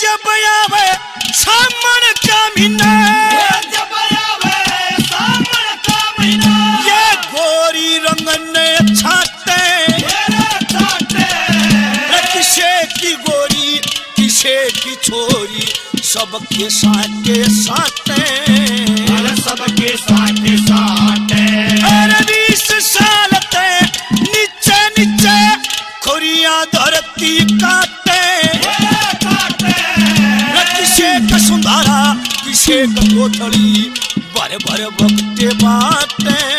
जब आवे सामन का महीना, जब आवे सामन का महीना, ये गोरी रंगने छाते, किसे की गोरी किसे की छोरी, सबके साथे साथे, सबके साथे साथे। अरे 20 साल ते नीचे नीचे खोरिया धरती काटे, किसे का सुंदरा किसे का कोठड़ी, भर भर वक्त बातें।